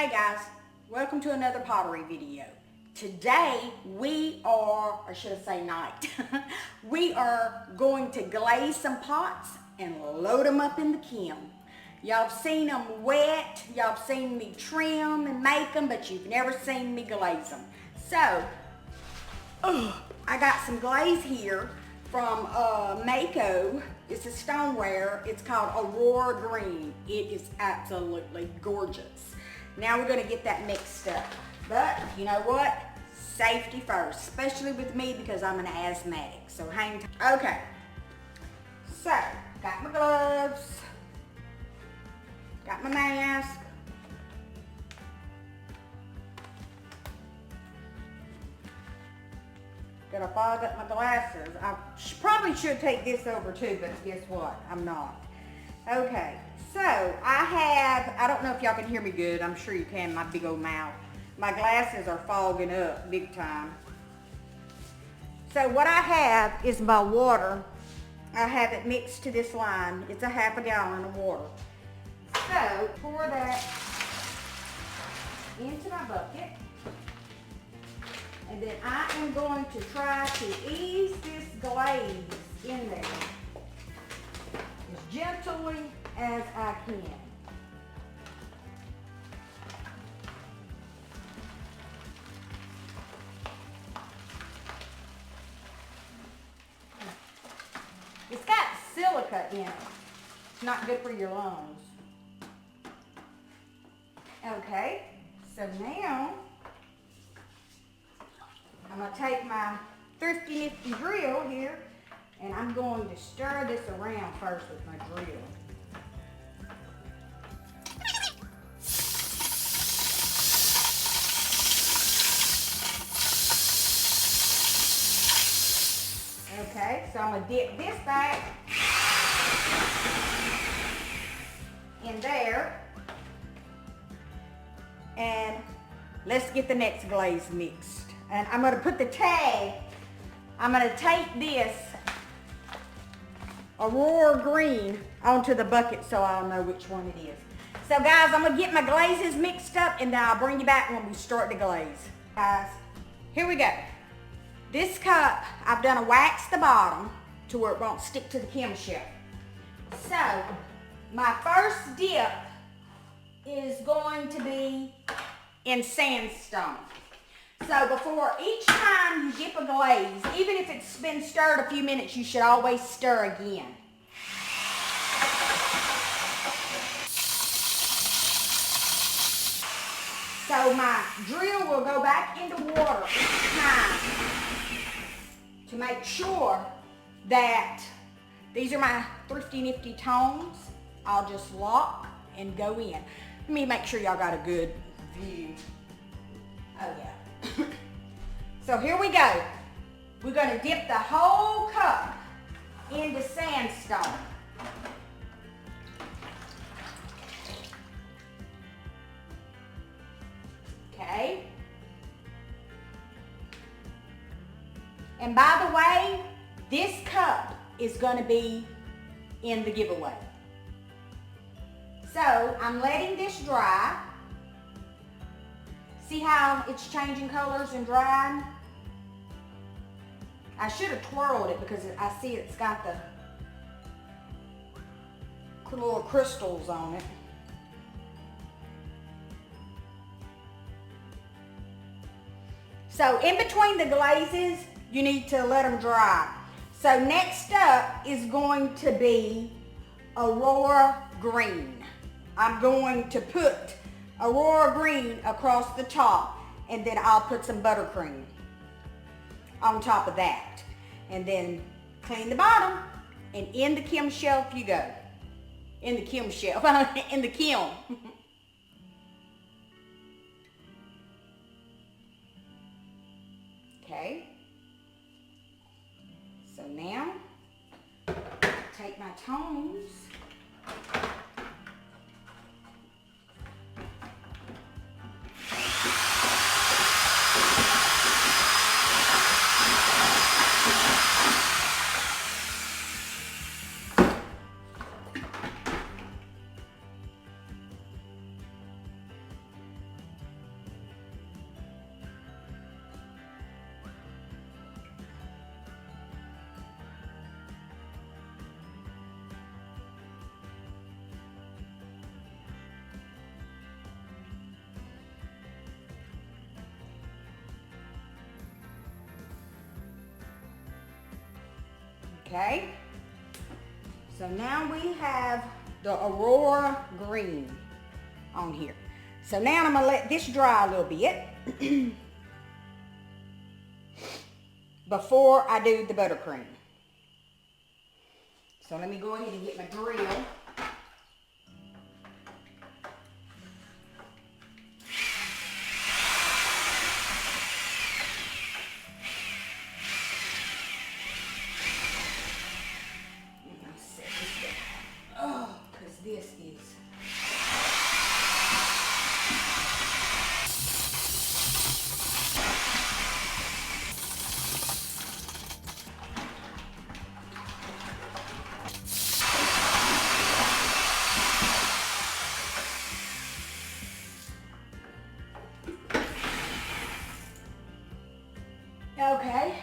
Hey guys, welcome to another pottery video. Today we are, or should I say night, we are going to glaze some pots and load them up in the kiln. Y'all have seen them wet, y'all have seen me trim and make them, but you've never seen me glaze them. So, I got some glaze here from Mako. It's a stoneware. It's called Aurora Green. It is absolutely gorgeous. Now we're going to get that mixed up. But you know what? Safety first, especially with me because I'm an asthmatic. So hang tight. Okay. So, got my gloves. Got my mask. Gotta fog up my glasses. I probably should take this over too, but guess what? I'm not. Okay, so I don't know if y'all can hear me good. I'm sure you can, my big old mouth. My glasses are fogging up big time. So what I have is my water. I have it mixed to this line. It's a half a gallon of water. So pour that into my bucket. And then I am going to try to ease this glaze in there as gently as I can. It's got silica in it. It's not good for your lungs. Okay, so now I'm going to take my thrifty nifty drill here and I'm going to stir this around first with my drill. Okay, so I'm going to dip this back in there and let's get the next glaze mixed. And I'm going to put the tag, I'm going to take this Aurora Green onto the bucket so I'll know which one it is. So guys, I'm going to get my glazes mixed up and then I'll bring you back when we start to glaze. Guys, here we go. This cup, I've done a wax the bottom to where it won't stick to the kiln shelf. So, my first dip is going to be in sandstone. So before each time you dip a glaze, even if it's been stirred a few minutes, you should always stir again. So my drill will go back into water each time to make sure that these are my thrifty nifty tones. I'll just lock and go in. Let me make sure y'all got a good view. Oh yeah. So here we go. We're going to dip the whole cup into sandstone. Okay. And by the way, this cup is going to be in the giveaway. So I'm letting this dry. See how it's changing colors and drying? I should have twirled it because I see it's got the little crystals on it. So in between the glazes, you need to let them dry. So next up is going to be Aurora Green. I'm going to put Aurora Green across the top and then I'll put some buttercream on top of that. And then clean the bottom and in the kiln shelf you go. In the kiln shelf, in the kiln. Okay. So now, take my tongs. Okay. So now we have the Aurora green on here. So now I'm gonna let this dry a little bit before I do the buttercream. So let me go ahead and get my drill. Oh, because this is... Okay.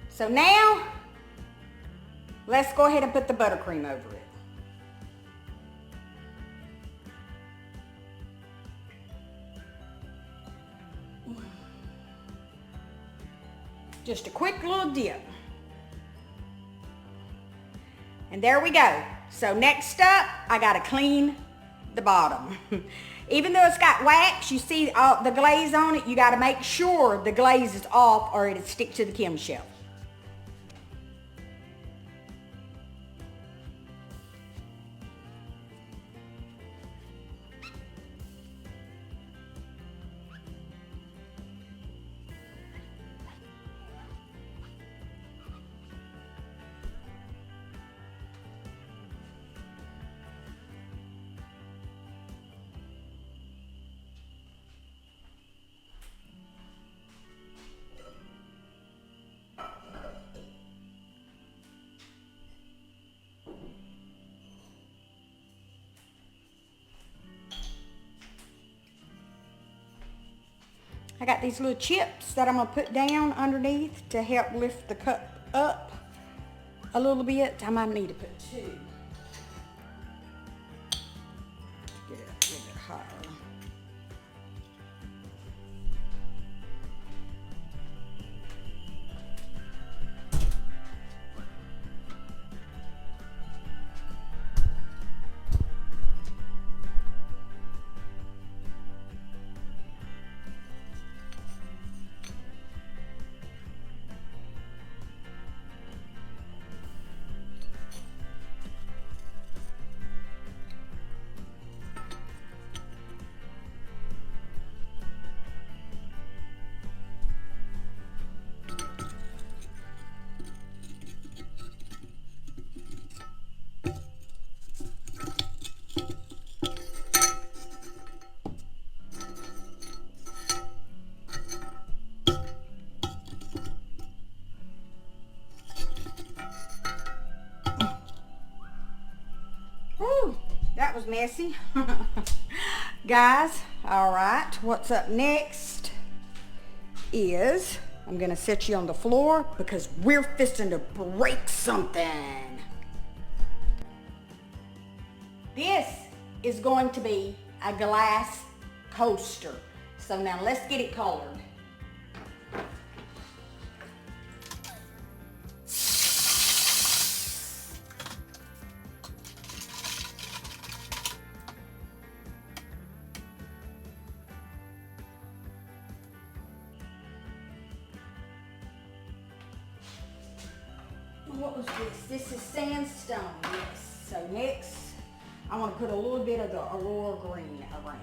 So now, let's go ahead and put the buttercream over it. Just a quick little dip. And there we go. So next up, I gotta clean the bottom. Even though it's got wax, you see the glaze on it, you gotta make sure the glaze is off or it'll stick to the chem shelf. I got these little chips that I'm gonna put down underneath to help lift the cup up a little bit. I might need to put 2. Get it a little bit higher. That was messy. Guys, all right, what's up next is I'm gonna set you on the floor because we're fisting to break something. This is going to be a glass coaster. So now let's get it colored. What was this? This is sandstone, yes. So next, I want to put a little bit of the Aurora green around.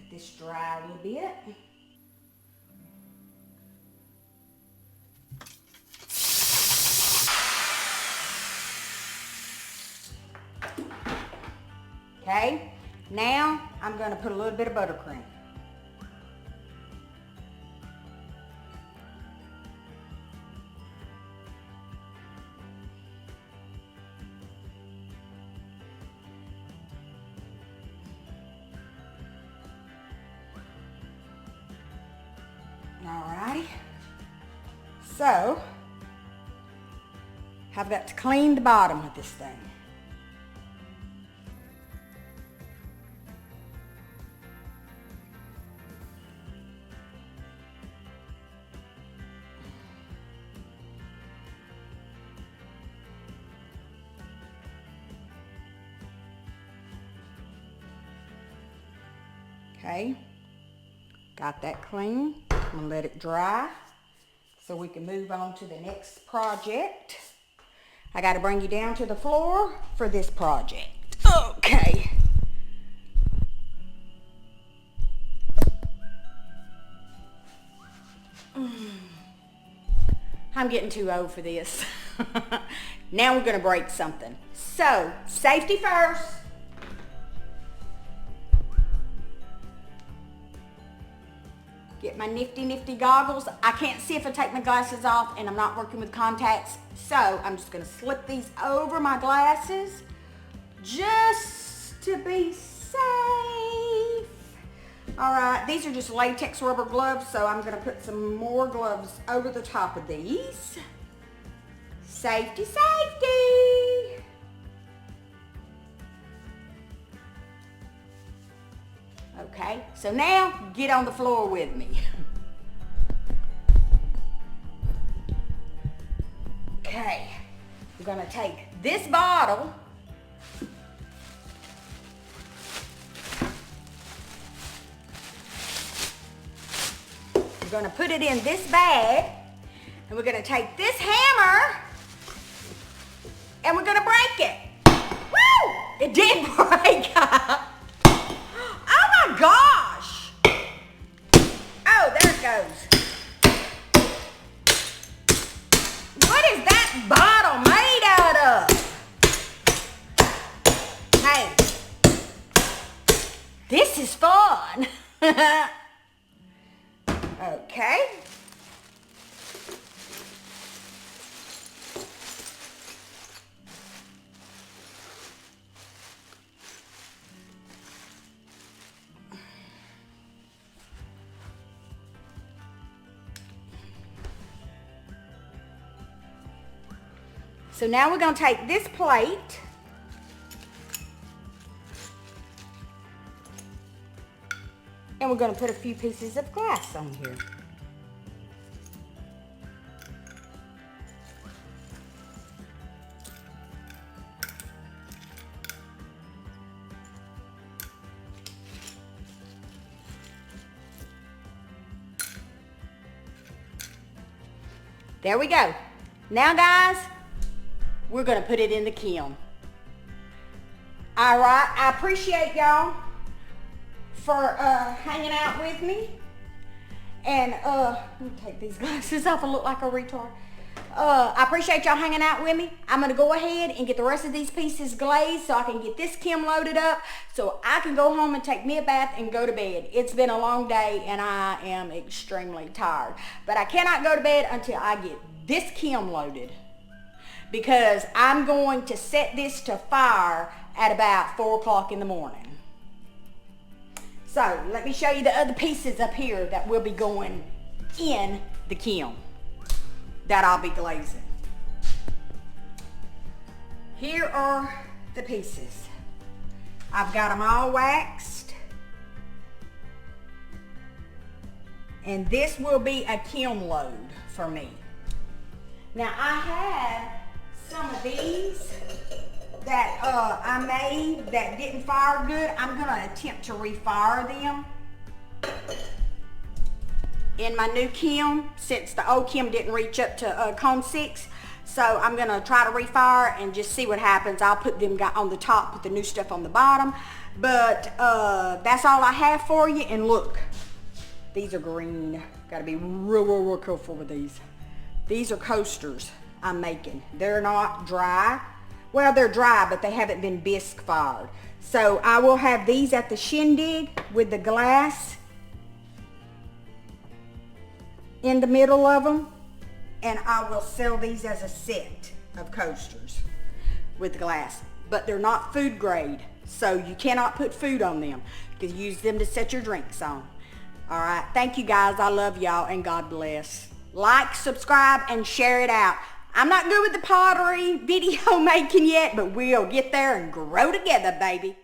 This dry a little bit. Okay, now I'm going to put a little bit of buttercream. Alrighty, so I've got to clean the bottom of this thing. Okay, got that clean. I'm gonna let it dry so we can move on to the next project. I gotta bring you down to the floor for this project. Okay. I'm getting too old for this. Now we're gonna break something. So, safety first. Get my nifty goggles. I can't see if I take my glasses off, and I'm not working with contacts, so I'm just gonna slip these over my glasses just to be safe. All right, these are just latex rubber gloves, so I'm gonna put some more gloves over the top of these. Safety, safety. Okay, so now get on the floor with me. Okay, we're gonna take this bottle we're gonna put it in this bag, and we're gonna take this hammer and we're gonna break it. Woo! It did break. Oh my gosh! Oh, there it goes. What is that bottle made out of? Hey, this is fun. Okay. So now we're going to take this plate and we're going to put a few pieces of glass on here. There we go. Now guys, we're gonna put it in the kiln. All right, I appreciate y'all for hanging out with me. And let me take these glasses off, I look like a retard. I appreciate y'all hanging out with me. I'm gonna go ahead and get the rest of these pieces glazed so I can get this kiln loaded up so I can go home and take me a bath and go to bed. It's been a long day and I am extremely tired. But I cannot go to bed until I get this kiln loaded, because I'm going to set this to fire at about 4 o'clock in the morning. So let me show you the other pieces up here that will be going in the kiln that I'll be glazing. Here are the pieces. I've got them all waxed. And this will be a kiln load for me. Now I have some of these that I made that didn't fire good. I'm gonna attempt to refire them in my new kiln, since the old kiln didn't reach up to cone 6. So I'm gonna try to refire and just see what happens. I'll put them on the top, put the new stuff on the bottom. But that's all I have for you. And look, these are green. Gotta be real careful with these. These are coasters I'm making. They're not dry. Well, they're dry, but they haven't been bisque fired. So I will have these at the shindig with the glass in the middle of them, and I will sell these as a set of coasters with glass. But they're not food grade, so you cannot put food on them. You can use them to set your drinks on. All right, thank you guys. I love y'all, and God bless. Like, subscribe, and share it out. I'm not good with the pottery video making yet, but we'll get there and grow together, baby.